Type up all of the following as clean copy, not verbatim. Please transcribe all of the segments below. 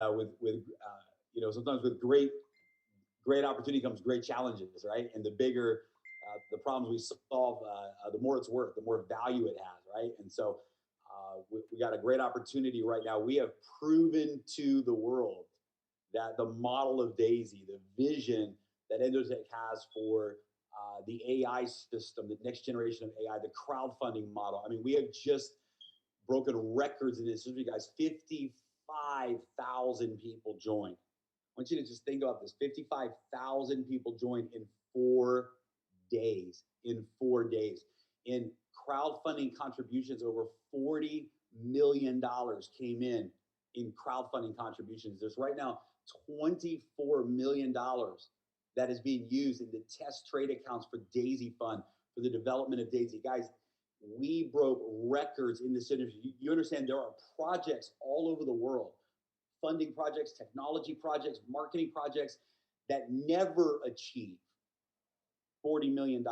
sometimes with great opportunity comes great challenges, right? And the bigger the problems we solve, the more it's worth, the more value it has, right? And so we got a great opportunity right now. We have proven to the world that the model of Daisy, the vision that Endotech has for the AI system, the next generation of AI, the crowdfunding model. I mean, we have just broken records in this industry, guys. 55,000 people joined. I want you to just think about this. 55,000 people joined in 4 days. In 4 days. In crowdfunding contributions, over $40 million came in crowdfunding contributions. There's right now $24 million that is being used in the test trade accounts for Daisy Fund, for the development of Daisy. Guys, we broke records in this industry. You understand there are projects all over the world, funding projects, technology projects, marketing projects that never achieve $40 million.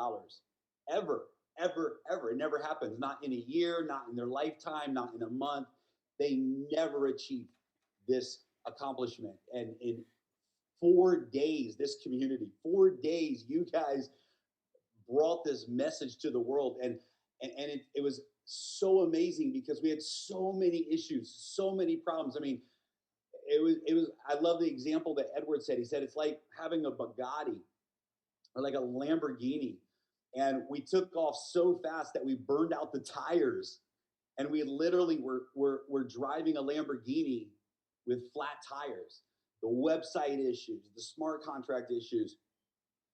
Ever, ever, ever. It never happens. Not in a year, not in their lifetime, not in a month. They never achieve this accomplishment. And in 4 days, this community, 4 days, you guys brought this message to the world. And it was so amazing because we had so many issues, so many problems. I mean, it was, I love the example that Edward said. He said, it's like having a Bugatti or like a Lamborghini. And we took off so fast that we burned out the tires. And we literally were driving a Lamborghini with flat tires. The website issues, the smart contract issues.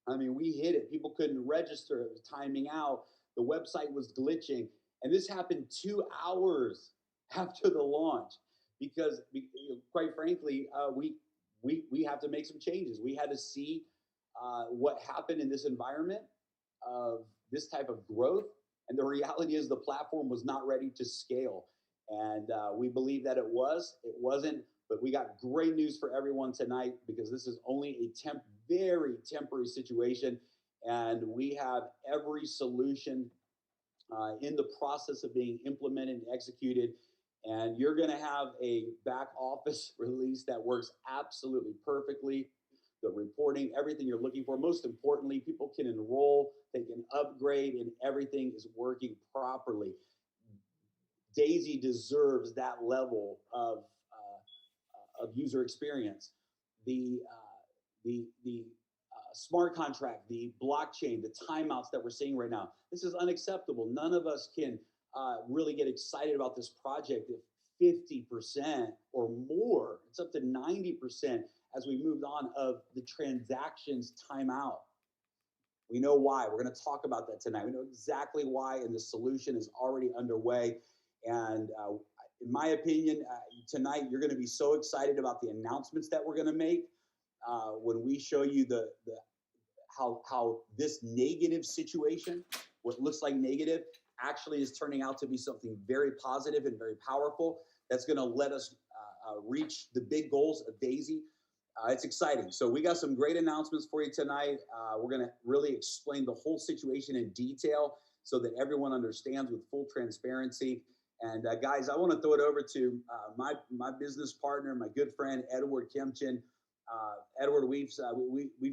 I mean, we hit it. People couldn't register. It was timing out. The website was glitching. And this happened 2 hours after the launch because, quite frankly, we have to make some changes. We had to see what happened in this environment of this type of growth. And the reality is the platform was not ready to scale. And we believe that it wasn't, but we got great news for everyone tonight because this is only a very temporary situation. And we have every solution in the process of being implemented and executed. And you're going to have a back office release that works absolutely perfectly. The reporting, everything you're looking for. Most importantly, people can enroll, they can upgrade, and everything is working properly. Daisy deserves that level of user experience. The smart contract, the blockchain, the timeouts that we're seeing right now. This is unacceptable. None of us can really get excited about this project if 50% or more, it's up to 90% as we moved on of the transactions timeout. We know why. We're going to talk about that tonight. We know exactly why, and the solution is already underway. And in my opinion, tonight you're going to be so excited about the announcements that we're going to make when we show you how this negative situation, what looks like negative, actually is turning out to be something very positive and very powerful that's going to let us reach the big goals of Daisy. It's exciting. So we got some great announcements for you tonight. We're going to really explain the whole situation in detail so that everyone understands with full transparency. And guys, I want to throw it over to my business partner, my good friend, Edward Kempchin. Edward, we've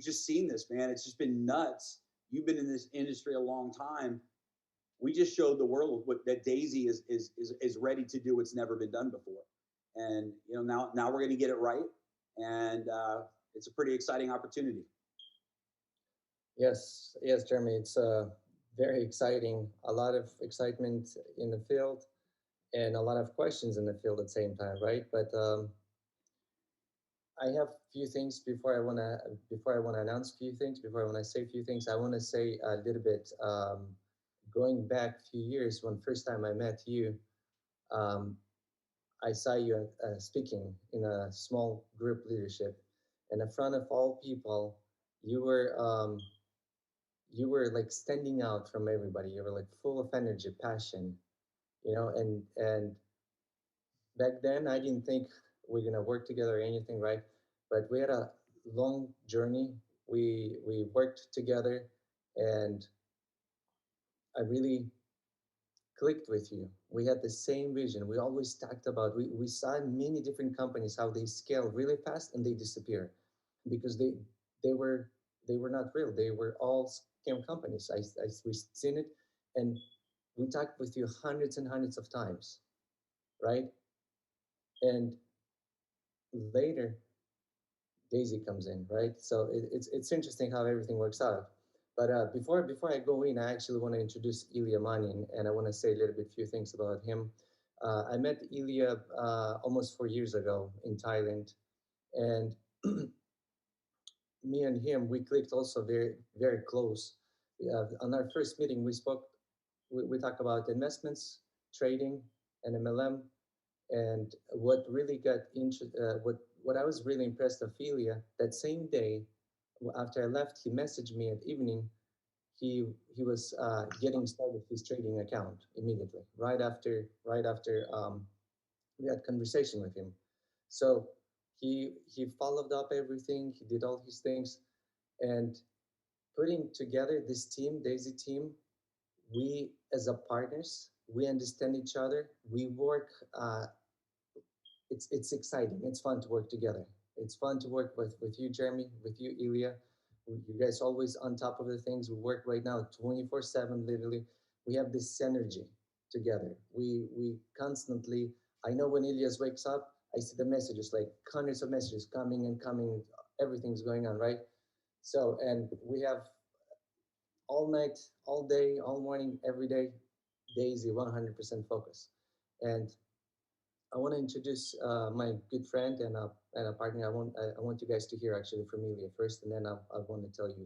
just seen this, man. It's just been nuts. You've been in this industry a long time. We just showed the world that Daisy is ready to do what's never been done before. And now we're going to get it right. And it's a pretty exciting opportunity. Yes, Jeremy, it's very exciting. A lot of excitement in the field and a lot of questions in the field at the same time, right? But I have a few things before I want to announce a few things, before I want to say a few things. I want to say a little bit, going back a few years when first time I met you, I saw you speaking in a small group leadership, and in front of all people, you were like standing out from everybody. You were like full of energy, passion, and back then I didn't think we're gonna work together or anything, right? But we had a long journey. We worked together, and I really clicked with you. We had the same vision. We always talked about, we saw many different companies, how they scale really fast and they disappear because they were, they were not real. They were all scam companies. We've seen it. And we talked with you hundreds and hundreds of times, right? And later, Daisy comes in, right? So it's interesting how everything works out. But before I go in, I actually want to introduce Ilya Manin, and I want to say a little bit few things about him. I met Ilya almost 4 years ago in Thailand, and me and him we clicked also very close. On our first meeting, we spoke. We talked about investments, trading, and MLM, and what really got what I was really impressed of Ilya that same day after I left, he messaged me at evening. He was getting started his trading account immediately right after we had conversation with him. So he followed up everything. He did all his things, and putting together this team, Daisy team, we as a partners, we understand each other. We work. It's exciting. It's fun to work together. It's fun to work with you, Jeremy, with you, Ilya. You guys always on top of the things. We work right now 24/7, literally. We have this synergy together. We constantly. I know when Ilyas wakes up, I see the messages like hundreds of messages coming and coming. Everything's going on, right? So, and we have all night, all day, all morning, every day, Daisy 100% focus. And I want to introduce my good friend and a partner. I want you guys to hear actually from Ilya first, and then I want to tell you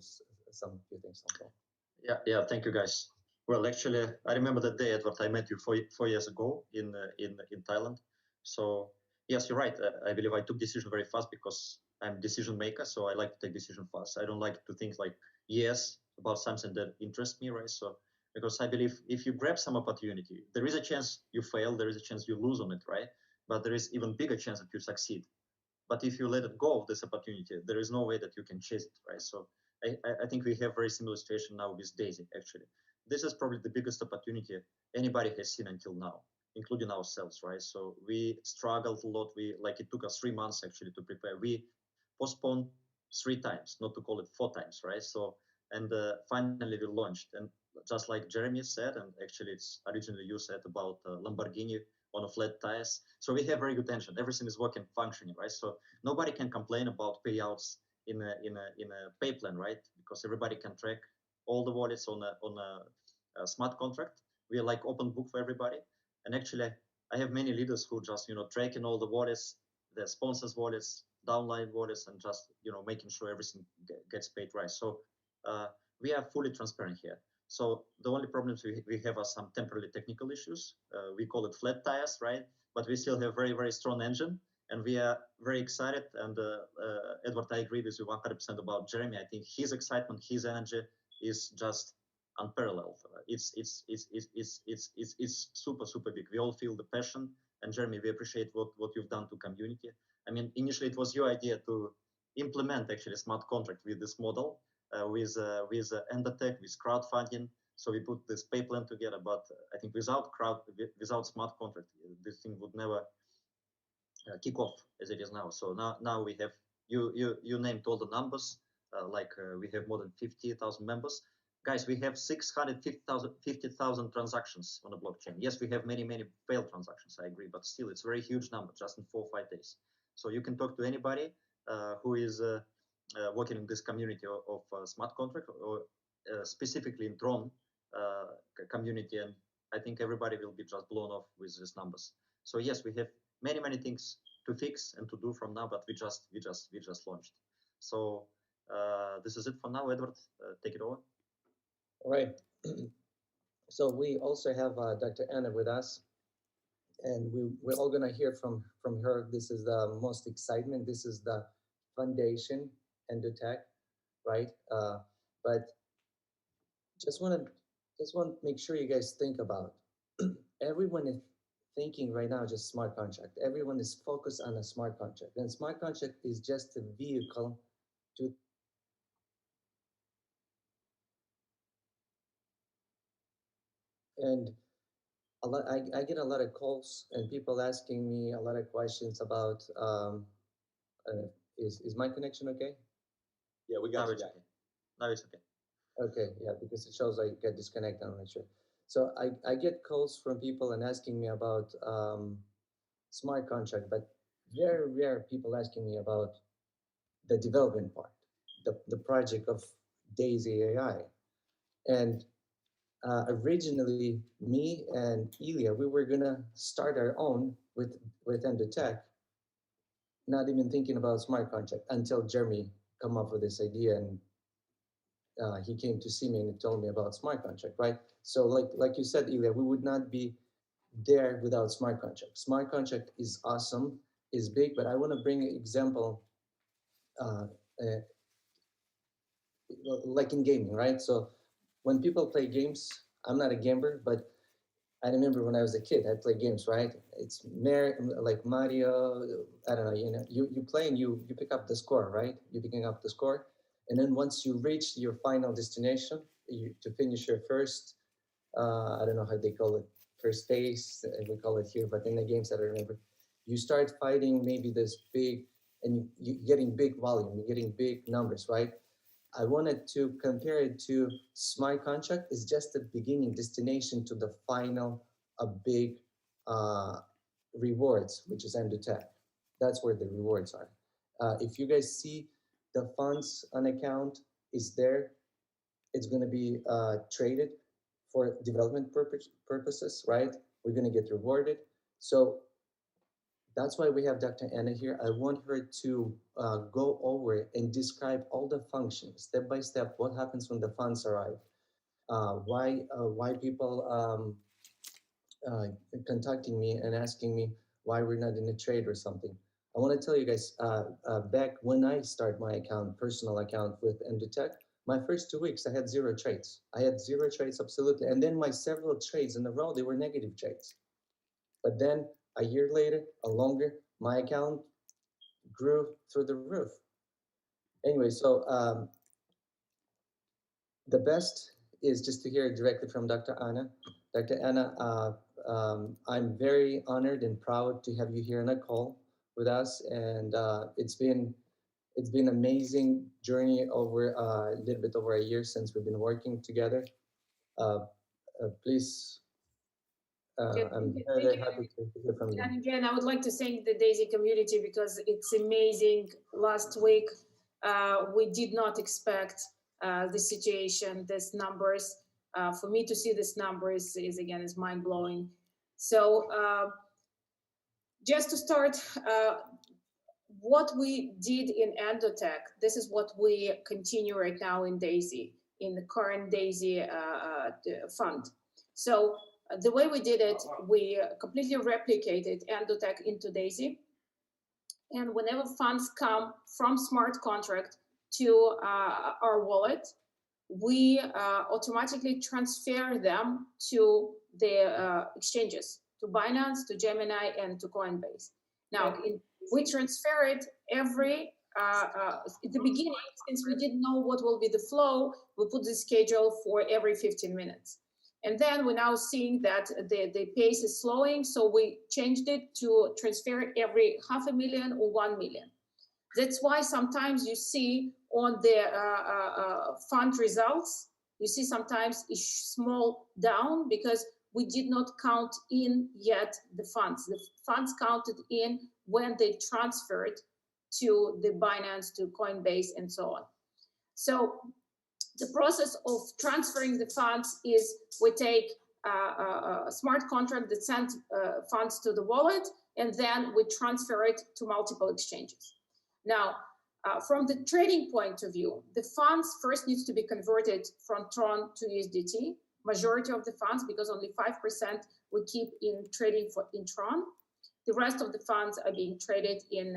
some few things on top. Yeah. Thank you, guys. Well, actually, I remember that day, Edward. I met you 4 years ago in Thailand. So yes, you're right. I believe I took decision very fast because I'm decision maker. So I like to take decision fast. I don't like to think like yes about something that interests me, right? So because I believe if you grab some opportunity, there is a chance you fail, there is a chance you lose on it, right? But there is even bigger chance that you succeed. But if you let it go of this opportunity, there is no way that you can chase it, right? So I think we have very similar situation now with Daisy, actually. This is probably the biggest opportunity anybody has seen until now, including ourselves, right? So we struggled a lot. It took us 3 months actually to prepare. We postponed 3 times, not to call it 4 times, right? So, and finally we launched. And just like Jeremy said, and actually it's originally you said about Lamborghini on a flat tires. So we have very good engine. Everything is working, functioning, right? So nobody can complain about payouts in a pay plan, right? Because everybody can track all the wallets on a smart contract. We are like open book for everybody. And actually, I have many leaders who just tracking all the wallets, the sponsors wallets, downline wallets, and just making sure everything gets paid right. So uh, we are fully transparent here. So the only problems we have are some temporary technical issues. We call it flat tires, right? But we still have very, very strong engine, and we are very excited. And Edward, I agree with you 100% about Jeremy. I think his excitement, his energy is just unparalleled. It's super, super big. We all feel the passion. And Jeremy, we appreciate what you've done to community. I mean, initially it was your idea to implement actually smart contract with this model with Endotech, with crowdfunding. So we put this pay plan together, but I think without smart contract, this thing would never kick off as it is now. So now we have you named all the numbers. We have more than 50,000 members. Guys, we have 650,000 transactions on the blockchain. Yes, we have many failed transactions. I agree, but still, it's a very huge number just in 4 or 5 days. So you can talk to anybody who is working in this community of smart contract or specifically in drone community, and I think everybody will be just blown off with these numbers. So yes, we have many things to fix and to do from now, but we just launched. So this is it for now. Edward, take it over. All right. So we also have Dr. Anna with us, and we're all gonna hear from her. This is the most excitement. This is the foundation Endotech, right? But just want to make sure you guys think about everyone is thinking right now just smart contract. Everyone is focused on a smart contract, and smart contract is just a vehicle to and I get a lot of calls and people asking me a lot of questions about. Is my connection okay? Yeah, we got Now you it's guys. okay. Now it's okay. Okay, yeah, because it shows I get disconnected. I'm not sure. So I get calls from people and asking me about smart contract, but very rare people asking me about the development part, the project of Daisy AI. And originally, me and Ilya, we were gonna start our own with Endotech, not even thinking about smart contract until Jeremy come up with this idea, and he came to see me and told me about smart contract, right? So like you said, Ilya, we would not be there without smart contract. Smart contract is awesome, is big, but I want to bring an example, uh, uh, like in gaming, right? So when people play games, I'm not a gamer, but I remember when I was a kid, I played games, right? It's like Mario. I don't know. You play and you pick up the score, right? You're picking up the score, and then once you reach your final destination, to finish your first. I don't know how they call it, first base. We call it here, but in the games that I remember, you start fighting maybe this big, and you're getting big volume, you're getting big numbers, right? I wanted to compare it to smart contract is just the beginning destination to the final, a big uh, rewards, which is Endotech. That's where the rewards are. If you guys see the funds on account is there, it's going to be traded for development purposes, right? We're going to get rewarded. So that's why we have Dr. Anna here. I want her to go over and describe all the functions, step by step, what happens when the funds arrive, why people uh, contacting me and asking me why we're not in a trade or something. I want to tell you guys, back when I start my account, personal account with Endotech, my first 2 weeks, I had zero trades. I had zero trades, absolutely. And then my several trades in a row, they were negative trades. But then a year later, a longer, my account grew through the roof. Anyway, so the best is just to hear directly from Dr. Anna. Dr. Anna, I'm very honored and proud to have you here on a call with us, and it's been amazing journey over a little bit over a year since we've been working together. Uh, please, I'm very, very happy to hear from you. And again, I would like to thank the DAISY community because it's amazing. Last week, we did not expect the situation, these numbers. For me to see these numbers is mind blowing. So just to start, what we did in Endotech, this is what we continue right now in DAISY, in the current DAISY fund. So the way we did it, we completely replicated Endotech into DAISY. And whenever funds come from smart contract to our wallet, we automatically transfer them to the exchanges, to Binance, to Gemini, and to Coinbase. Now, we transfer it every, at the beginning, since we didn't know what will be the flow, we put the schedule for every 15 minutes. And then we're now seeing that the pace is slowing, so we changed it to transfer every 500,000 or 1 million. That's why sometimes you see on the fund results, you see sometimes it's small down because we did not count in yet the funds. The funds counted in when they transferred to the Binance, to Coinbase, and so on. So the process of transferring the funds is we take a smart contract that sends funds to the wallet, and then we transfer it to multiple exchanges. Now, from the trading point of view, the funds first needs to be converted from Tron to USDT. Majority of the funds, because only 5% we keep in trading in Tron. The rest of the funds are being traded in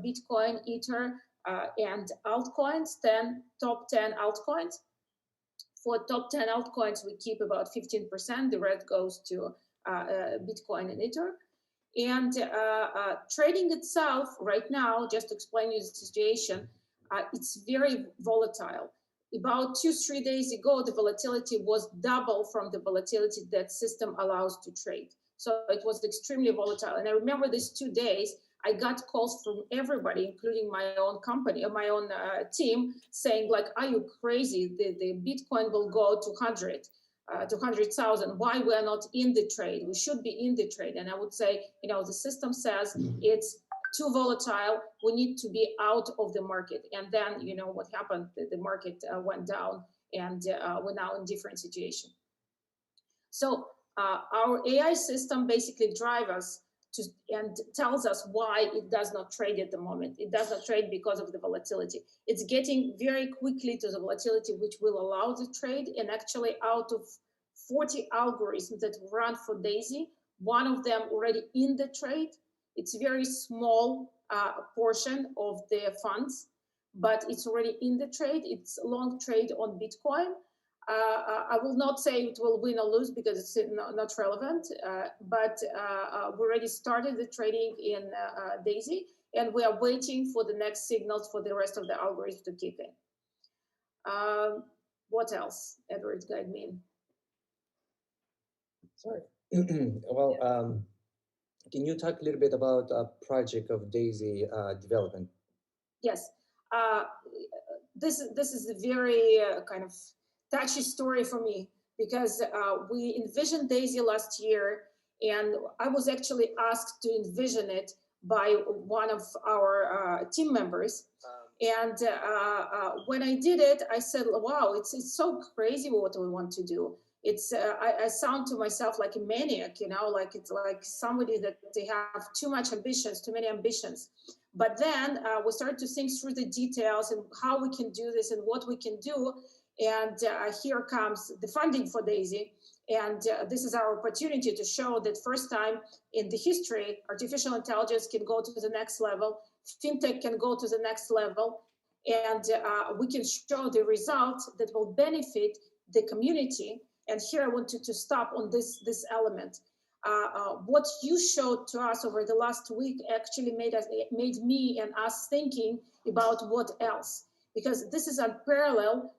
Bitcoin, Ether, and altcoins, top 10 altcoins. For top 10 altcoins, we keep about 15%. The rest goes to Bitcoin and Ether. And trading itself right now, just to explain you the situation, it's very volatile. about 2-3 days ago, the volatility was double from the volatility that system allows to trade. So it was extremely volatile. And I remember these 2 days, I got calls from everybody, including my own company, or my own team, saying like, "Are you crazy? The Bitcoin will go to 100,000. Why we are not in the trade? We should be in the trade." And I would say, the system says it's too volatile. We need to be out of the market. And then, what happened? The market went down, and we're now in different situation. So our AI system basically drives us and tells us why it does not trade at the moment. It does not trade because of the volatility. It's getting very quickly to the volatility, which will allow the trade. And actually, out of 40 algorithms that run for DAISY, one of them already in the trade. It's a very small portion of the funds, but it's already in the trade. It's a long trade on Bitcoin. I will not say it will win or lose because it's not relevant, but we already started the trading in DAISY, and we are waiting for the next signals for the rest of the algorithm to kick in. What else? Edward, guide me. Sorry. Well, can you talk a little bit about a project of DAISY development? Yes. This is a very kind of touchy story for me, because we envisioned DAISY last year, and I was actually asked to envision it by one of our team members. And when I did it, I said, "Wow, it's so crazy what we want to do." It's I sound to myself like a maniac, like it's like somebody that they have too much ambitions, too many ambitions. But then we started to think through the details and how we can do this and what we can do. And here comes the funding for DAISY. And this is our opportunity to show that first time in the history, artificial intelligence can go to the next level, fintech can go to the next level, and we can show the results that will benefit the community. And here I want to stop on this element. What you showed to us over the last week actually made me and us thinking about what else, because this is unparalleled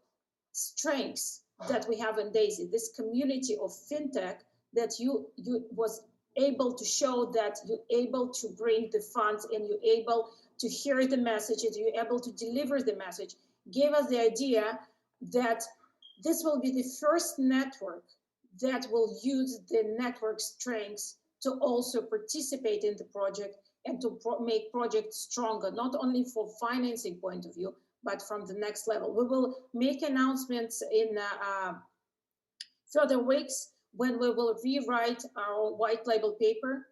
strengths that we have in DAISY, this community of fintech that you was able to show that you're able to bring the funds and you're able to hear the messages, you're able to deliver the message, gave us the idea that this will be the first network that will use the network strengths to also participate in the project and to make projects stronger, not only for financing point of view, but from the next level. We will make announcements in further weeks when we will rewrite our white label paper,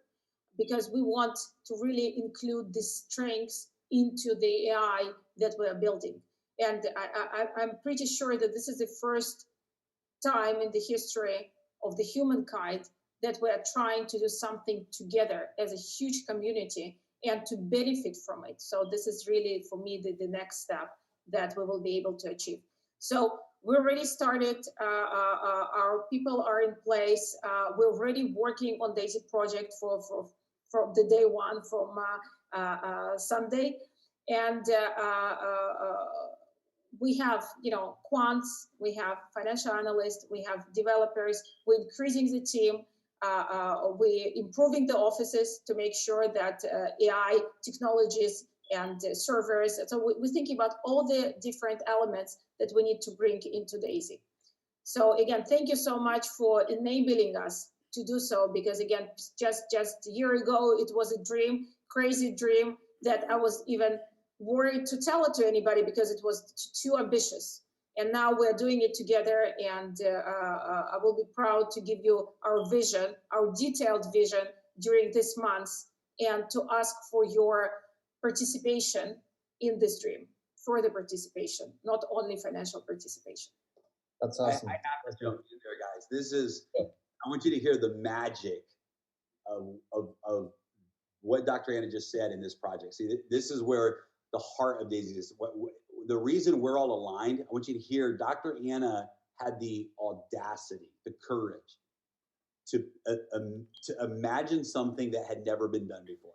because we want to really include the strengths into the AI that we are building. And I'm pretty sure that this is the first time in the history of the humankind that we are trying to do something together as a huge community and to benefit from it. So this is really, for me, the next step that we will be able to achieve. So we already started, our people are in place. We're already working on DAISY project from the day one, from Sunday. And we have, quants, we have financial analysts, we have developers. We're increasing the team. We're improving the offices to make sure that AI technologies and servers. So we're thinking about all the different elements that we need to bring into DAISY. So again, thank you so much for enabling us to do so, because again, just a year ago, it was a dream, crazy dream, that I was even worried to tell it to anybody because it was too ambitious. And now we're doing it together, and I will be proud to give you our vision, our detailed vision during this month, and to ask for your participation in this dream, further participation, not only financial participation. That's awesome. I have to jump in there, guys. I want you to hear the magic of what Dr. Anna just said in this project. See, this is where the heart of DAISY is. The reason we're all aligned, I want you to hear Dr. Anna had the audacity, the courage to imagine something that had never been done before.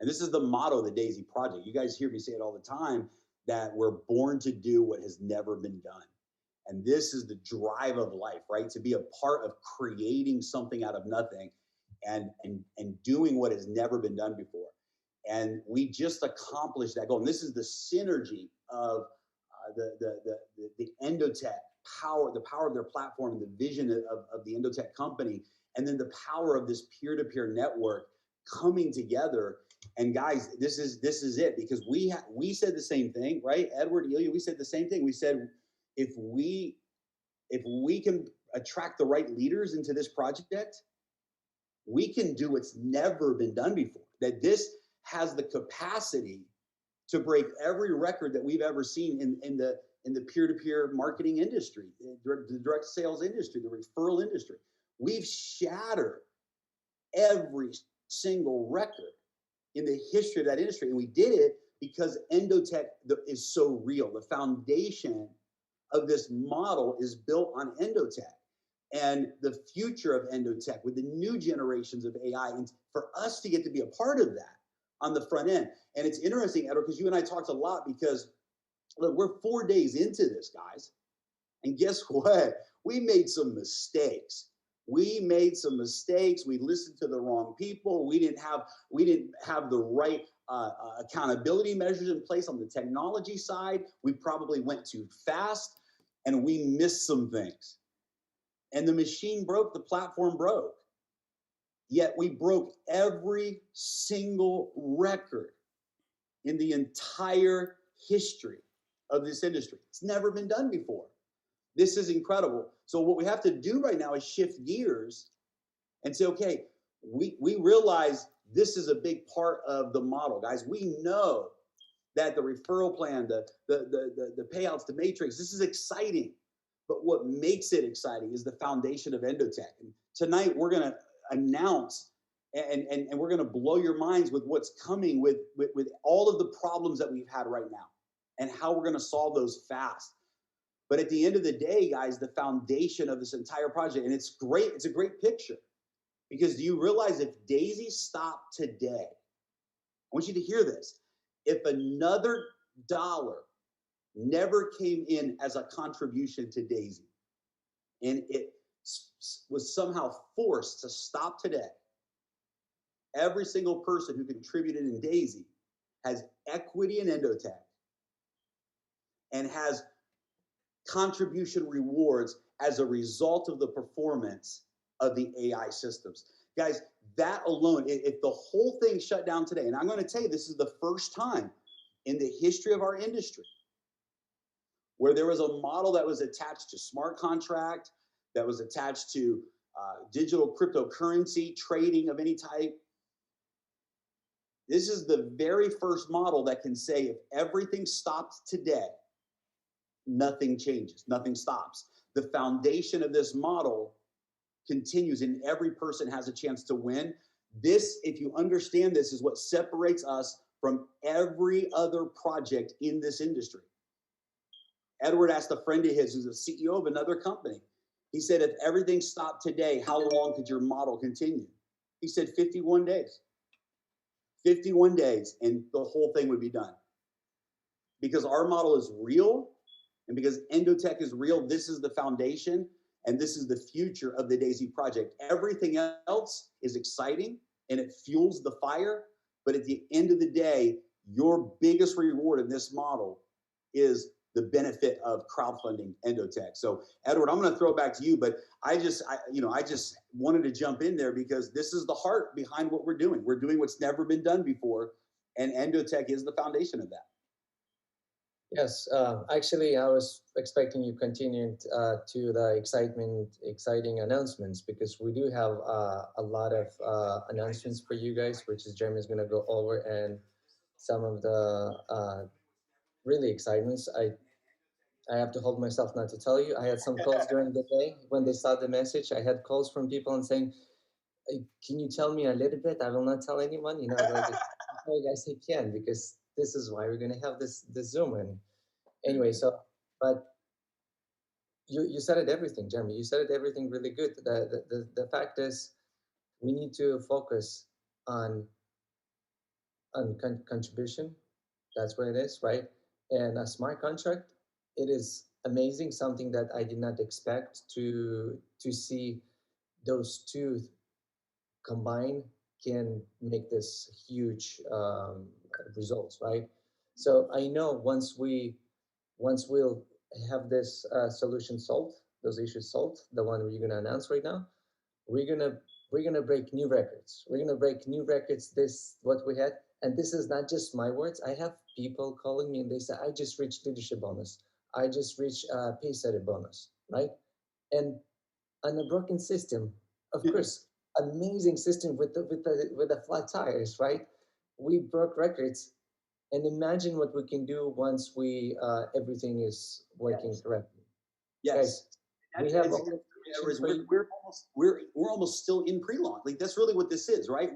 And this is the motto of the DAISY project. You guys hear me say it all the time, that we're born to do what has never been done. And this is the drive of life, right? To be a part of creating something out of nothing and doing what has never been done before. And we just accomplished that goal. And this is the synergy of the Endotech power, the power of their platform, the vision of the Endotech company, and then the power of this peer-to-peer network coming together. And guys, this is it, because we said the same thing, right? Edward, Ilya, we said the same thing. We said if we can attract the right leaders into this project, we can do what's never been done before. That this has the capacity to break every record that we've ever seen in the peer-to-peer marketing industry, the direct sales industry, the referral industry. We've shattered every single record in the history of that industry. And we did it because Endotech is so real. The foundation of this model is built on Endotech. And the future of Endotech with the new generations of AI, and for us to get to be a part of that on the front end. And it's interesting, Edward, because you and I talked a lot, because look, we're 4 days into this, guys. And guess what? We made some mistakes. We made some mistakes. We listened to the wrong people. We didn't have the right accountability measures in place on the technology side. We probably went too fast, and we missed some things. And the machine broke, the platform broke. Yet we broke every single record in the entire history of this industry. It's never been done before. This is incredible. So what we have to do right now is shift gears and say, okay, we realize this is a big part of the model, guys. We know that the referral plan, the payouts, the matrix, this is exciting. But what makes it exciting is the foundation of Endotech. And tonight we're going to announce and we're going to blow your minds with what's coming with all of the problems that we've had right now and how we're going to solve those fast. But at the end of the day, guys, the foundation of this entire project, and it's great, it's a great picture, because do you realize if D.AI.SY stopped today, I want you to hear this, if another dollar never came in as a contribution to D.AI.SY, and it was somehow forced to stop today, every single person who contributed in D.AI.SY has equity in Endotech and has contribution rewards as a result of the performance of the AI systems. Guys, that alone, if the whole thing shut down today, and I'm going to tell you, this is the first time in the history of our industry where there was a model that was attached to smart contract, that was attached to digital cryptocurrency trading of any type. This is the very first model that can say if everything stopped today, nothing changes, nothing stops. The foundation of this model continues, and every person has a chance to win. This, if you understand this, is what separates us from every other project in this industry. Edward asked a friend of his who's a CEO of another company. He said, if everything stopped today, how long could your model continue? He said 51 days. 51 days, and the whole thing would be done. Because our model is real, and because Endotech is real, this is the foundation, and this is the future of the D.AI.SY project. Everything else is exciting, and it fuels the fire, but at the end of the day, your biggest reward in this model is the benefit of crowdfunding Endotech. So, Edward, I'm going to throw it back to you, but I just wanted to jump in there because this is the heart behind what we're doing. We're doing what's never been done before, and Endotech is the foundation of that. Yes, actually, I was expecting you continued to the exciting announcements, because we do have a lot of announcements for you guys, which is Jeremy's going to go over, and some of the really excitements. I have to hold myself not to tell you. I had some calls during the day when they saw the message. I had calls from people and saying, hey, can you tell me a little bit? I will not tell anyone. You know, like, oh, guys, I can, because this is why we're going to have this Zoom. And anyway, so, but you said it everything, Jeremy. You said it everything really good. The fact is, we need to focus on contribution. That's what it is, right? And a smart contract, it is amazing, something that I did not expect to see those two combined can make this huge results, right? So I know once we'll have this solution solved, those issues solved, the one we're gonna announce right now, we're gonna we're gonna break new records. We're gonna break new records. This what we had, and this is not just my words. I have people calling me and they say, "I just reached leadership bonus. I just reached pay setter bonus," right? And on a broken system, of course, amazing system with the flat tires, right? We broke records, and imagine what we can do once we everything is working Yes. correctly. Yes. Guys, we have all the we're almost still in pre-launch. Like that's really what this is, right?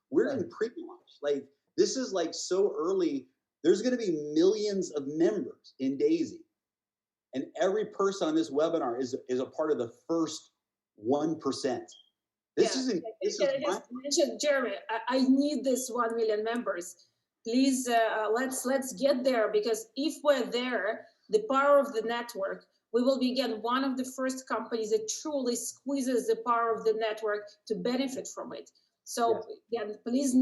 We're in pre-launch. Like this is like so early. There's going to be millions of members in DAISY, and every person on this webinar is a part of the first 1%. This Yeah. isn't. This Can is I just mention, Jeremy, I need this 1 million members. Please, let's get there, because if we're there, the power of the network, we will be again one of the first companies that truly squeezes the power of the network to benefit from it. So again, please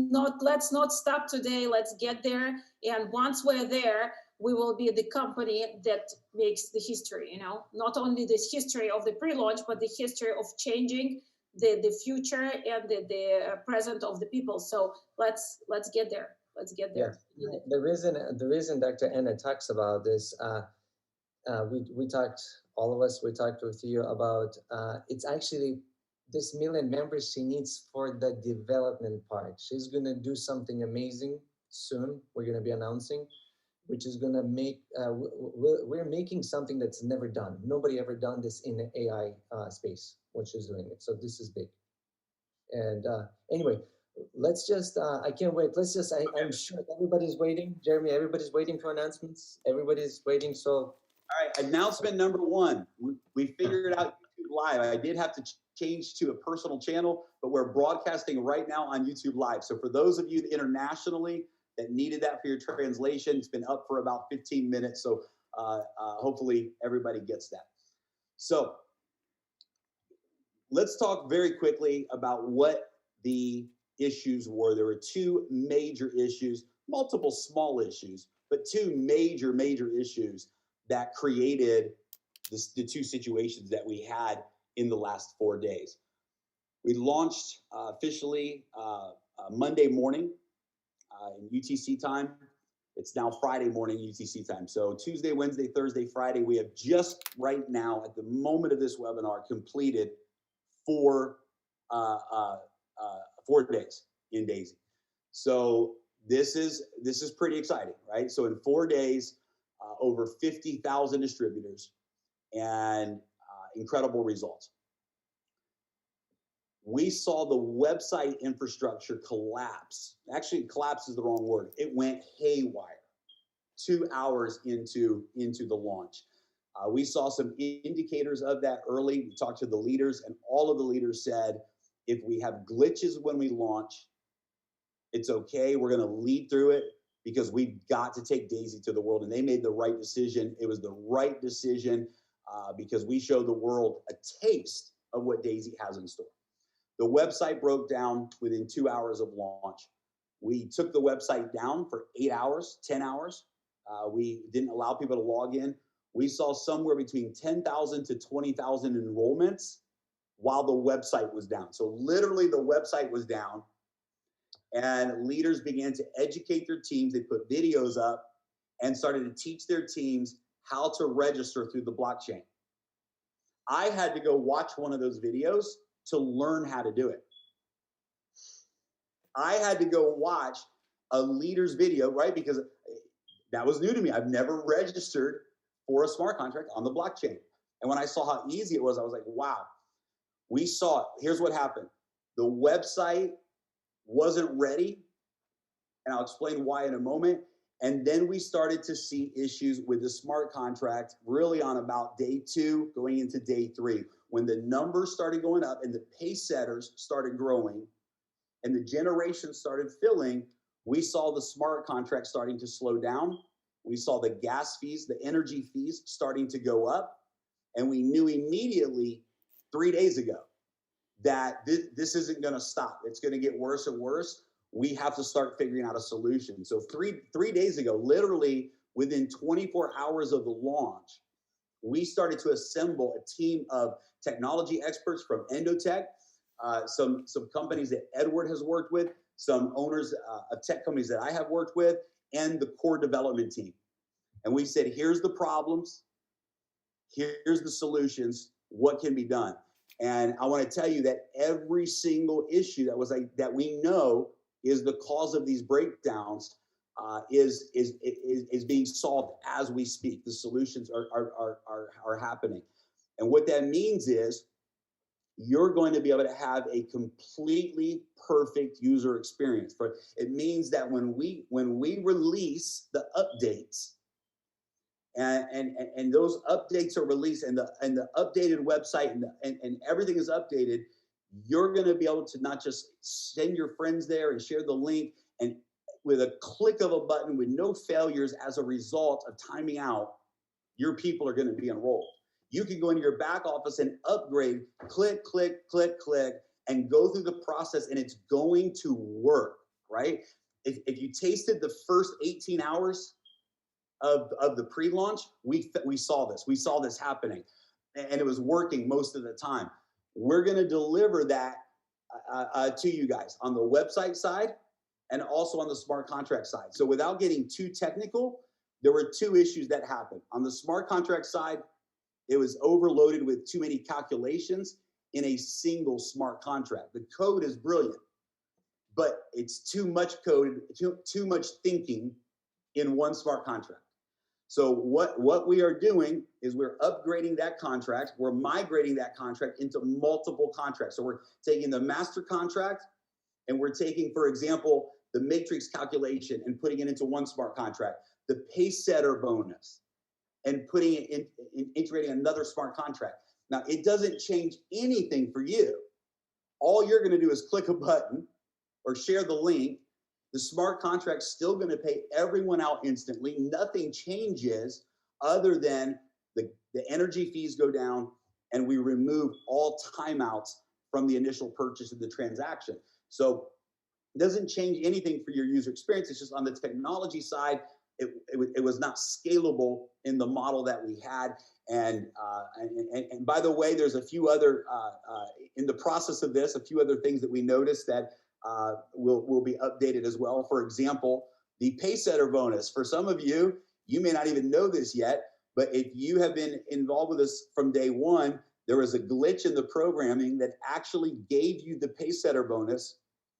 let's not stop today. Let's get there, and once we're there, we will be the company that makes the history. You know, not only this history of the pre-launch, but the history of changing the future and the present of the people. So let's get there. Let's get there. Yes. The reason Dr. Anna talks about this, we talked, all of us, we talked with you about it's actually this million members she needs for the development part. She's gonna do something amazing soon. We're gonna be announcing, which is gonna make we're making something that's never done. Nobody ever done this in the AI space. What she's doing it. So this is big. And anyway, let's just, I can't wait. Let's just, I'm sure everybody's waiting. Jeremy, everybody's waiting for announcements. Everybody's waiting. So, all right, announcement number one. We figured out YouTube Live. I did have to change to a personal channel, but we're broadcasting right now on YouTube Live. So for those of you internationally that needed that for your translation, it's been up for about 15 minutes. So hopefully everybody gets that. So let's talk very quickly about what the issues were. There were two major issues, multiple small issues, but two major issues that created the two situations that we had in the last 4 days. We launched officially Monday morning in UTC time. It's now Friday morning UTC time. So Tuesday, Wednesday, Thursday, Friday, we have just right now at the moment of this webinar completed 4 days in DAISY. So this is pretty exciting, right? So in 4 days, over 50,000 distributors and incredible results. We saw the website infrastructure collapse. Actually, collapse is the wrong word. It went haywire 2 hours into the launch. We saw some indicators of that early. We talked to the leaders, and all of the leaders said, if we have glitches when we launch, it's okay. We're going to lead through it because we've got to take DAISY to the world. And they made the right decision. It was the right decision because we showed the world a taste of what DAISY has in store. The website broke down within 2 hours of launch. We took the website down for 8 hours, 10 hours. We didn't allow people to log in. We saw somewhere between 10,000 to 20,000 enrollments while the website was down. So literally the website was down and leaders began to educate their teams. They put videos up and started to teach their teams how to register through the blockchain. I had to go watch one of those videos to learn how to do it. I had to go watch a leader's video, right? Because that was new to me. I've never registered for a smart contract on the blockchain. And when I saw how easy it was, I was like, wow. We saw it. Here's what happened. The website wasn't ready, and I'll explain why in a moment. And then we started to see issues with the smart contract really on about day 2 going into day 3. When the numbers started going up and the pace setters started growing and the generation started filling, we saw the smart contract starting to slow down. We saw the gas fees, the energy fees starting to go up. And we knew immediately 3 days ago that this isn't going to stop. It's going to get worse and worse. We have to start figuring out a solution. So three days ago, literally within 24 hours of the launch, we started to assemble a team of technology experts from Endotech, some companies that Edward has worked with, some owners of tech companies that I have worked with, and the core development team. And we said, here's the problems, here's the solutions, what can be done? And I want to tell you that every single issue that we know is the cause of these breakdowns is being solved as we speak. The solutions are happening. And what that means is you're going to be able to have a completely perfect user experience. It means that when we release the updates, and those updates are released, and the updated website and everything is updated, you're going to be able to not just send your friends there and share the link, and with a click of a button, with no failures as a result of timing out, your people are going to be enrolled. You can go into your back office and upgrade, click, click, click, click, and go through the process, and it's going to work, right? If you tasted the first 18 hours of the pre-launch, we saw this. We saw this happening, and it was working most of the time. We're going to deliver that to you guys on the website side and also on the smart contract side. So without getting too technical, there were two issues that happened. On the smart contract side, it was overloaded with too many calculations in a single smart contract. The code is brilliant, but it's too much code, too much thinking in one smart contract. So what we are doing is we're upgrading that contract. We're migrating that contract into multiple contracts. So we're taking the master contract and we're taking, for example, the matrix calculation and putting it into one smart contract, the pace setter bonus, and putting it in integrating another smart contract. Now, it doesn't change anything for you. All you're going to do is click a button or share the link. The smart contract's still going to pay everyone out instantly. Nothing changes other than the energy fees go down, and we remove all timeouts from the initial purchase of the transaction. So it doesn't change anything for your user experience. It's just on the technology side, it was not scalable in the model that we had. And by the way, there's a few other, in the process of this, a few other things that we noticed that will be updated as well. For example, the pay setter bonus. For some of you, you may not even know this yet, but if you have been involved with us from day one, there was a glitch in the programming that actually gave you the pay setter bonus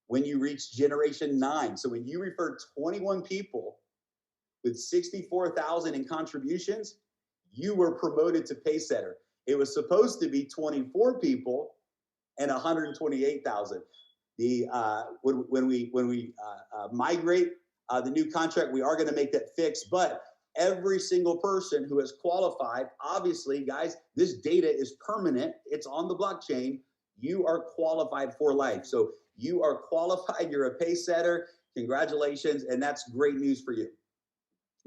when you reached generation 9. So when you referred 21 people with 64,000 in contributions, you were promoted to pay setter. It was supposed to be 24 people and 128,000. When we migrate the new contract, we are going to make that fix. But every single person who has qualified, obviously, guys, this data is permanent. It's on the blockchain. You are qualified for life. So you are qualified. You're a pay setter. Congratulations, and that's great news for you.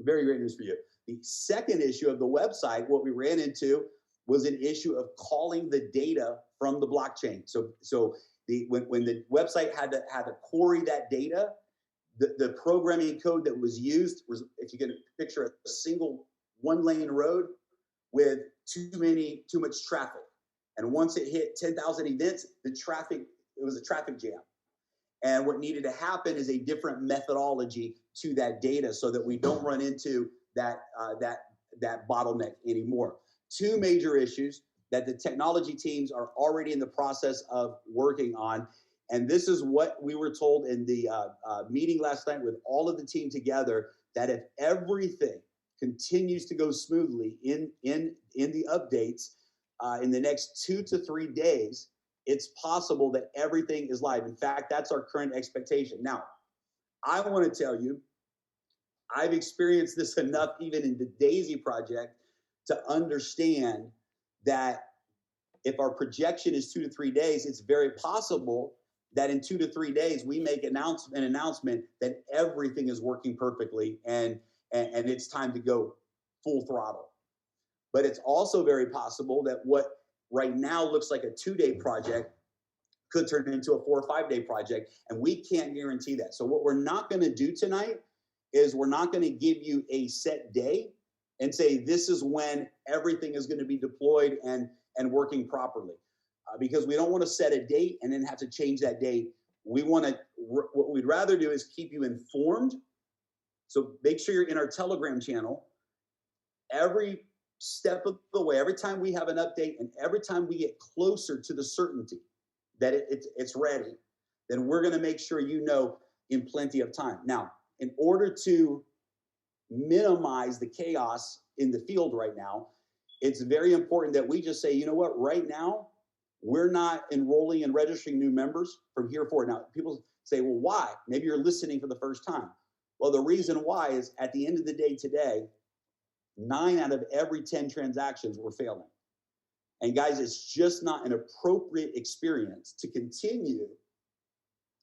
Very great news for you. The second issue of the website, what we ran into was an issue of calling the data from the blockchain. So when the website had to query that data, the programming code that was used was, if you can picture a single one-lane road with too much traffic. And once it hit 10,000 events, it was a traffic jam. And what needed to happen is a different methodology to that data so that we don't run into that bottleneck anymore. Two major issues that the technology teams are already in the process of working on. And this is what we were told in the meeting last night with all of the team together, that if everything continues to go smoothly in the updates in the next 2 to 3 days, it's possible that everything is live. In fact, that's our current expectation. Now, I want to tell you, I've experienced this enough even in the D.AI.SY project to understand that if our projection is 2 to 3 days, it's very possible that in 2 to 3 days, we make an announcement that everything is working perfectly. And and it's time to go full throttle. But it's also very possible that what right now looks like a 2-day project could turn into a 4 or 5-day project, and we can't guarantee that. So what we're not going to do tonight is we're not going to give you a set day and say this is when everything is going to be deployed and working properly, because we don't want to set a date and then have to change that date. We want to, what we'd rather do is keep you informed. So make sure you're in our Telegram channel every step of the way, every time we have an update and every time we get closer to the certainty that it's ready, then we're going to make sure you know in plenty of time. Now, in order to minimize the chaos in the field right now, it's very important that we just say, you know what, right now, we're not enrolling and registering new members from here forward. Now, people say, well, why? Maybe you're listening for the first time. Well, the reason why is at the end of the day today, 9 out of every 10 transactions were failing. And guys, it's just not an appropriate experience to continue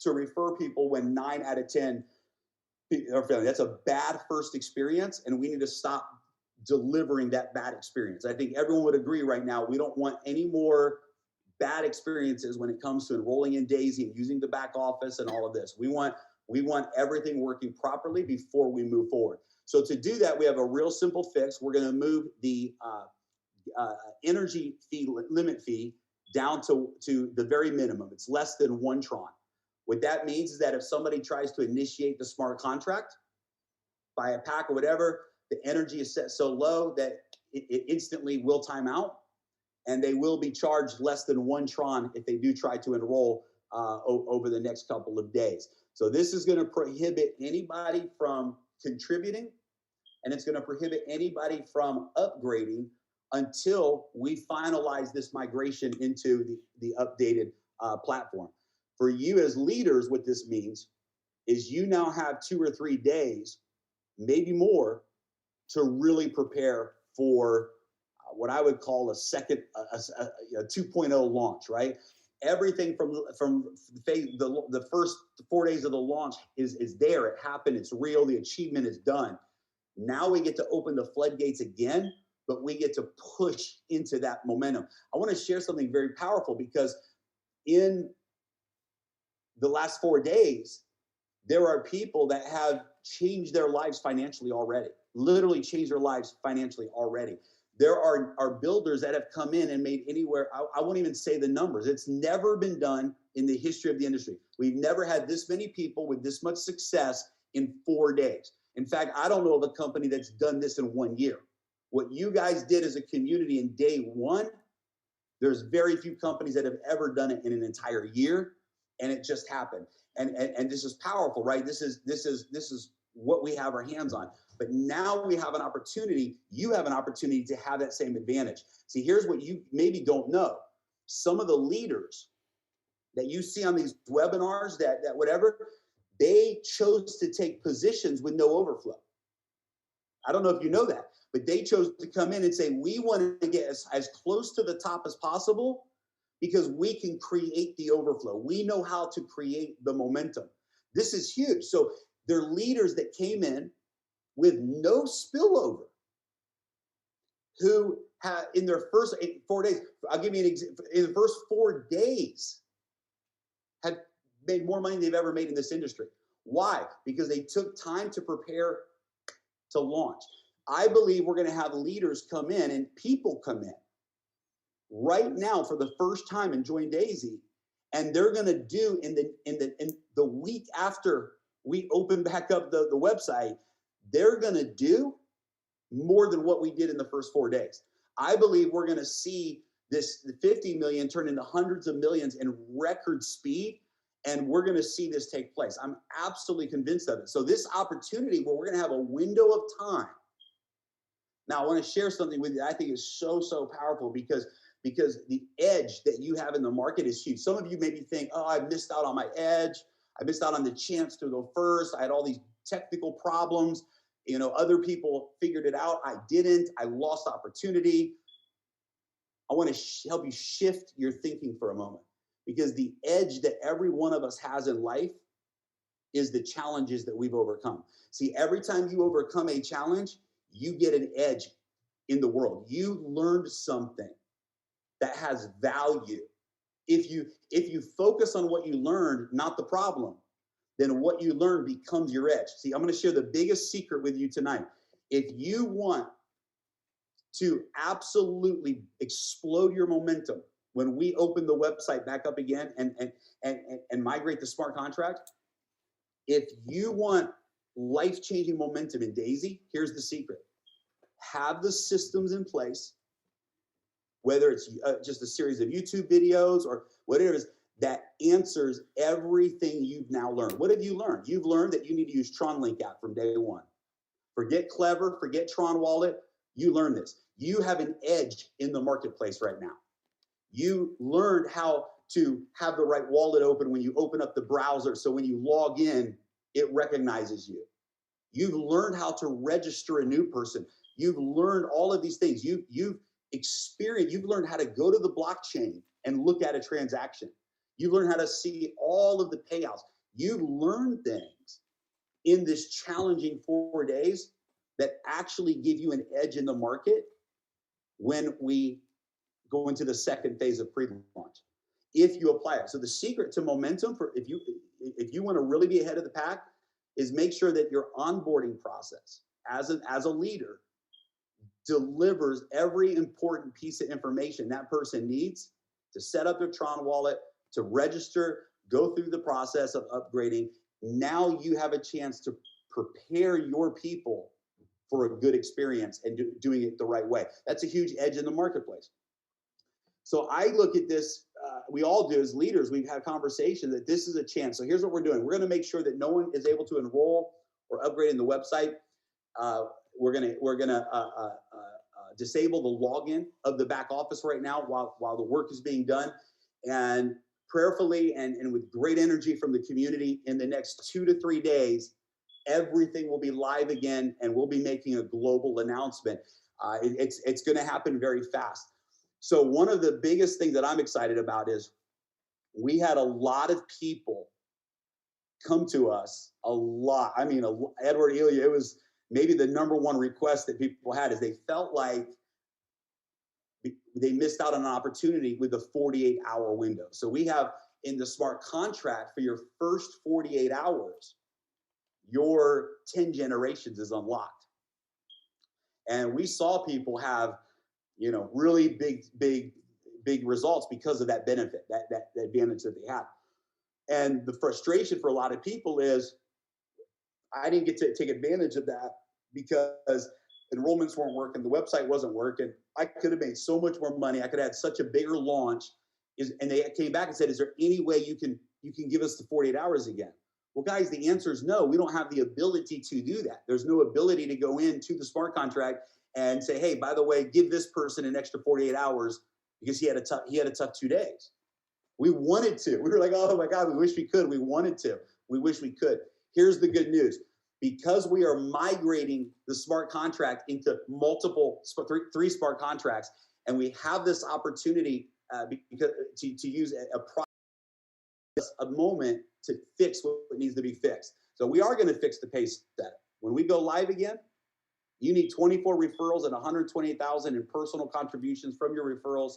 to refer people when 9 out of 10 are failing. That's a bad first experience, and we need to stop delivering that bad experience. I think everyone would agree right now, we don't want any more bad experiences when it comes to enrolling in D.AI.SY and using the back office and all of this. We want everything working properly before we move forward. So to do that, we have a real simple fix. We're going to move the energy fee limit fee down to the very minimum. It's less than 1 Tron. What that means is that if somebody tries to initiate the smart contract, buy a pack or whatever, the energy is set so low that it instantly will time out, and they will be charged less than 1 Tron if they do try to enroll over the next couple of days. So this is going to prohibit anybody from contributing, and it's going to prohibit anybody from upgrading until we finalize this migration into the updated platform. For you as leaders, what this means is you now have 2 or 3 days, maybe more, to really prepare for what I would call a 2.0 launch, right? Everything from the first 4 days of the launch is there. It happened. It's real. The achievement is done. Now we get to open the floodgates again, but we get to push into that momentum. I want to share something very powerful, because in the last 4 days, there are people that have changed their lives financially already, literally changed their lives financially already. There are builders that have come in and made anywhere, I won't even say the numbers. It's never been done in the history of the industry. We've never had this many people with this much success in 4 days. In fact, I don't know of a company that's done this in 1 year. What you guys did as a community in day one, there's very few companies that have ever done it in an entire year, and it just happened. And this is powerful, right? This is what we have our hands on. But now we have an opportunity. You have an opportunity to have that same advantage. See, here's what you maybe don't know. Some of the leaders that you see on these webinars, that whatever, they chose to take positions with no overflow. I don't know if you know that, but they chose to come in and say, we want to get as close to the top as possible, because we can create the overflow. We know how to create the momentum. This is huge. So they're leaders that came in with no spillover, who had in their first 4 days, I'll give you an example, in the first 4 days, had made more money than they've ever made in this industry. Why? Because they took time to prepare to launch. I believe we're going to have leaders come in and people come in right now for the first time and join D.AI.SY, and they're going to do in the week after we open back up the website, they're going to do more than what we did in the first 4 days. I believe we're going to see this 50 million turn into hundreds of millions in record speed, and we're going to see this take place. I'm absolutely convinced of it. So this opportunity where we're going to have a window of time. Now, I want to share something with you that I think is so powerful, because the edge that you have in the market is huge. Some of you maybe think, oh, I missed out on my edge. I missed out on the chance to go first. I had all these technical problems. You know, other people figured it out. I didn't. I lost opportunity. I want to help you shift your thinking for a moment, because the edge that every one of us has in life is the challenges that we've overcome. See, every time you overcome a challenge, you get an edge in the world. You learned something that has value. If you focus on what you learned, not the problem, then what you learn becomes your edge. See, I'm going to share the biggest secret with you tonight. If you want to absolutely explode your momentum when we open the website back up again and migrate the smart contract, if you want life-changing momentum in D.AI.SY, here's the secret. Have the systems in place, whether it's just a series of YouTube videos or whatever it is, that answers everything you've now learned. What have you learned? You've learned that you need to use TronLink app from day one. Forget Clever, forget Tron Wallet. You learned this. You have an edge in the marketplace right now. You learned how to have the right wallet open when you open up the browser, so when you log in, it recognizes you. You've learned how to register a new person. You've learned all of these things. You've experienced, you've learned how to go to the blockchain and look at a transaction. You've learned how to see all of the payouts. You've learned things in this challenging 4 days that actually give you an edge in the market when we go into the second phase of pre-launch, if you apply it. So the secret to momentum, for if you want to really be ahead of the pack, is make sure that your onboarding process as a leader delivers every important piece of information that person needs to set up their Tron wallet, to register, go through the process of upgrading. Now you have a chance to prepare your people for a good experience and doing it the right way. That's a huge edge in the marketplace. So I look at this, we all do as leaders, we've had conversation that this is a chance. So here's what we're doing. We're gonna make sure that no one is able to enroll or upgrade in the website. We're gonna disable the login of the back office right now while the work is being done. And prayerfully and with great energy from the community, in the next 2 to 3 days, everything will be live again, and we'll be making a global announcement. It's gonna happen very fast. So one of the biggest things that I'm excited about is we had a lot of people come to us, a lot. I mean, Edward Elia, it was maybe the #1 request that people had, is they felt like they missed out on an opportunity with the 48-hour window. So we have in the smart contract, for your first 48 hours, your 10 generations is unlocked. And we saw people have, really big results because of that benefit, that advantage that they had. And the frustration for a lot of people is, I didn't get to take advantage of that because enrollments weren't working, the website wasn't working. I could have made so much more money. I could have had such a bigger launch. And they came back and said, is there any way you can give us the 48 hours again? Well, guys, the answer is no. We don't have the ability to do that. There's no ability to go into the smart contract and say, hey, by the way, give this person an extra 48 hours because he had a tough 2 days. We wanted to. We were like, oh my God, we wish we could. We wanted to. We wish we could. Here's the good news. Because we are migrating the smart contract into three smart contracts, and we have this opportunity to use a moment to fix what needs to be fixed. So we are going to fix the pay setup. When we go live again, you need 24 referrals and 128,000 in personal contributions from your referrals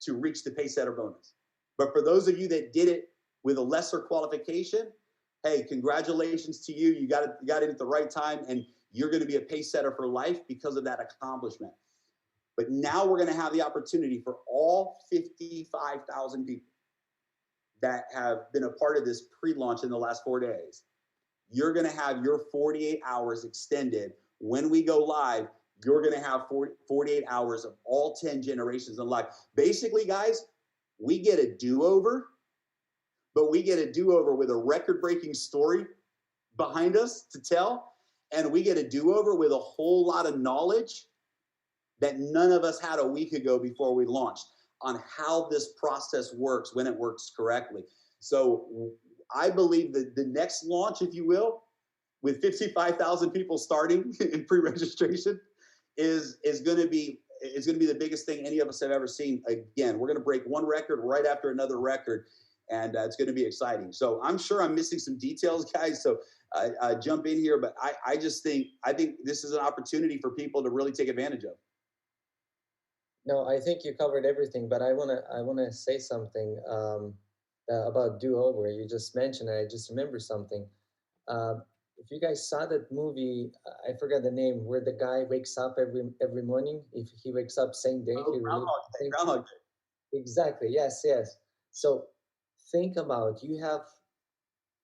to reach the pay setter bonus. But for those of you that did it with a lesser qualification, hey, congratulations to you. You got it at the right time, and you're going to be a pay setter for life because of that accomplishment. But now we're going to have the opportunity for all 55,000 people that have been a part of this pre-launch in the last 4 days. You're going to have your 48 hours extended. When we go live, you're going to have 48 hours of all 10 generations unlocked. Basically, guys, we get a do-over, but we get a do-over with a record-breaking story behind us to tell, and we get a do-over with a whole lot of knowledge that none of us had a week ago before we launched on how this process works when it works correctly. So I believe that the next launch, if you will, with 55,000 people starting in pre-registration is going to be the biggest thing any of us have ever seen. Again, we're going to break one record right after another record. and it's going to be exciting. So I'm sure I'm missing some details, guys. So jump in here, but I think this is an opportunity for people to really take advantage of. No, I think you covered everything, but I wanna say something about Do Over. You just mentioned it. I just remember something. If you guys saw that movie, I forgot the name, where the guy wakes up every morning. If he wakes up same day, he Groundhog Day. Groundhog Day. Exactly. Yes. Yes. So think about, you have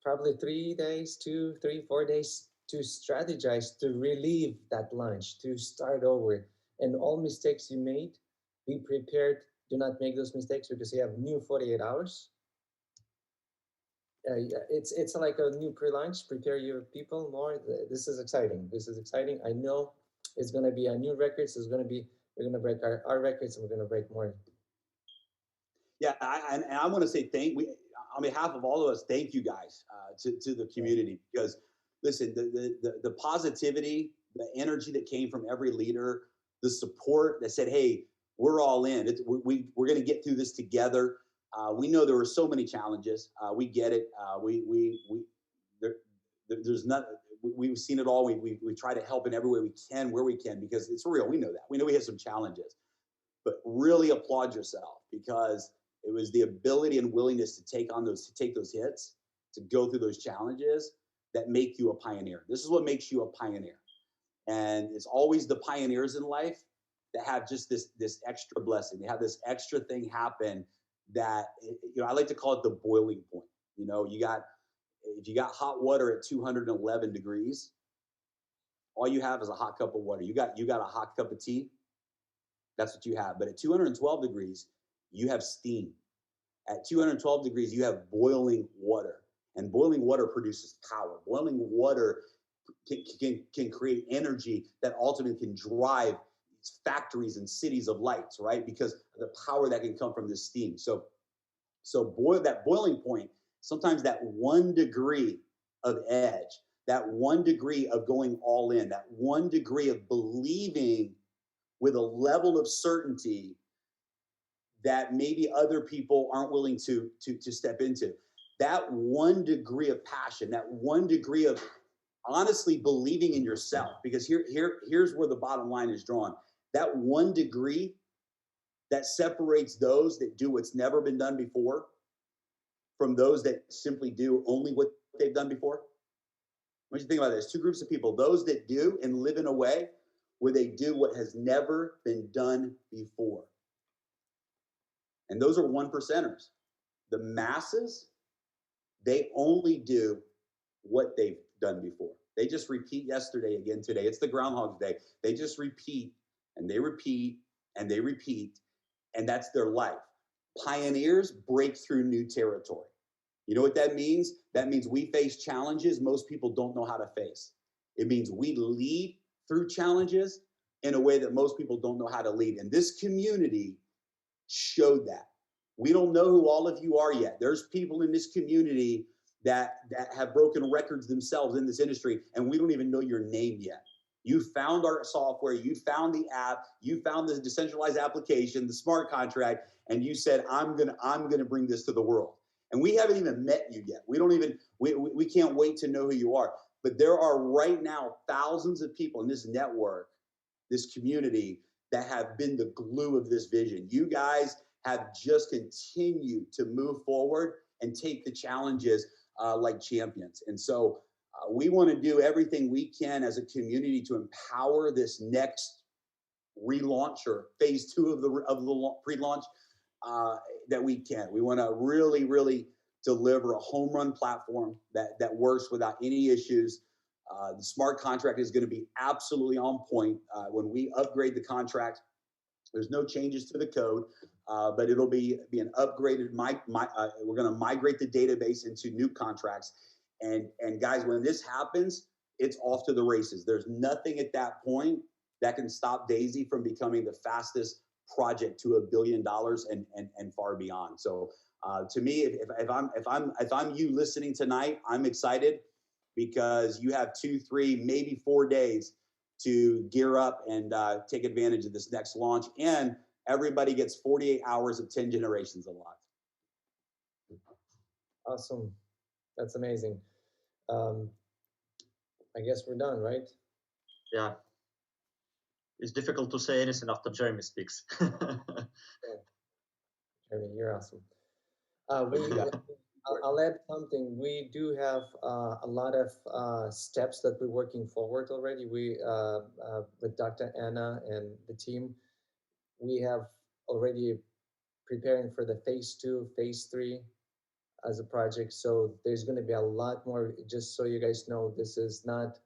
probably 3 days, 2, 3, 4 days to strategize, to relieve that lunch, to start over. And all mistakes you made, be prepared. Do not make those mistakes, because you have new 48 hours. It's like a new pre-launch. Prepare your people more. This is exciting. This is exciting. I know it's going to be a new records. It's going to be, we're going to break our records, and we're going to break more. Yeah, and I want to say on behalf of all of us, thank you guys to the community, because listen, the positivity, the energy that came from every leader, the support that said, "Hey, we're all in. We're going to get through this together." We know there were so many challenges. We get it. There's not. We've seen it all. We try to help in every way we can, where we can, because it's real. We know that. We know we have some challenges, but really applaud yourself, because it was the ability and willingness to take those hits, to go through those challenges, that make you a pioneer. This is what makes you a pioneer. And it's always the pioneers in life that have just this extra blessing. They have this extra thing happen that, I like to call it the boiling point. If you got hot water at 211 degrees, all you have is a hot cup of water. You got a hot cup of tea. That's what you have. But at 212 degrees, you have steam. At 212 degrees, you have boiling water. And boiling water produces power. Boiling water can create energy that ultimately can drive factories and cities of lights, right? Because of the power that can come from this steam. So that boiling point, sometimes that 1 degree of edge, that 1 degree of going all in, that 1 degree of believing with a level of certainty that maybe other people aren't willing to step into. That 1 degree of passion, that 1 degree of honestly believing in yourself, because here's where the bottom line is drawn. That 1 degree that separates those that do what's never been done before from those that simply do only what they've done before. What do you think about this? 2 groups of people: those that do and live in a way where they do what has never been done before. And those are 1%ers. The masses, they only do what they've done before. They just repeat yesterday again today. It's the Groundhog Day. They just repeat and they repeat and they repeat, and that's their life. Pioneers break through new territory. You know what that means? That means we face challenges most people don't know how to face. It means we lead through challenges in a way that most people don't know how to lead. And this community showed that. We don't know who all of you are yet. There's people in this community that have broken records themselves in this industry, and we don't even know your name yet. You found our software, you found the app, you found the decentralized application, the smart contract, and you said, I'm gonna bring this to the world. And we haven't even met you yet. We can't wait to know who you are. But there are right now thousands of people in this network, this community, that have been the glue of this vision. You guys have just continued to move forward and take the challenges like champions. And so we want to do everything we can as a community to empower this next relaunch, or phase 2 of the pre-launch, that we can. We want to really, really deliver a home run platform that works without any issues. The smart contract is going to be absolutely on point. When we upgrade the contract, there's no changes to the code, but it'll be an upgraded. We're going to migrate the database into new contracts, and guys, when this happens, it's off to the races. There's nothing at that point that can stop D.AI.SY from becoming the fastest project to $1 billion and far beyond. So to me, if I'm you listening tonight, I'm excited, because you have 2, 3, maybe 4 days to gear up and take advantage of this next launch. And everybody gets 48 hours of 10 generations unlocked. Awesome. That's amazing. I guess we're done, right? Yeah. It's difficult to say anything after Jeremy speaks. Jeremy, you're awesome. Yeah. I'll add something. We do have a lot of steps that we're working forward already. We, with Dr. Anna and the team, we have already preparing for the phase 2, phase 3 as a project. So there's going to be a lot more. Just so you guys know, this is not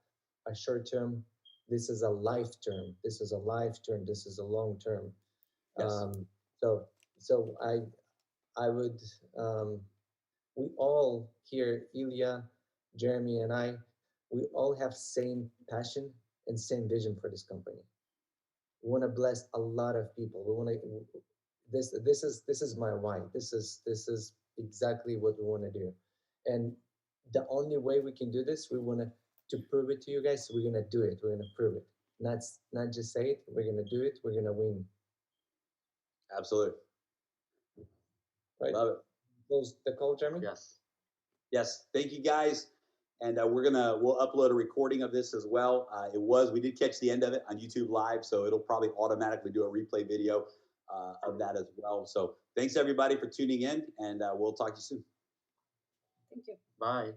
a short term. This is a life term. This is a life term. This is a long term. Yes. So I would, we all here, Ilya, Jeremy, and I, we all have same passion and same vision for this company. We want to bless a lot of people. We want to. This is my why. This is exactly what we want to do, and the only way we can do this, we want to prove it to you guys. So we're gonna do it. We're gonna prove it. Not just say it. We're gonna do it. We're gonna win. Absolutely. Right. Love it. Close the call, Jeremy. Yes. Yes. Thank you guys. And we'll upload a recording of this as well. We did catch the end of it on YouTube Live, so it'll probably automatically do a replay video of that as well. So thanks everybody for tuning in, and we'll talk to you soon. Thank you. Bye.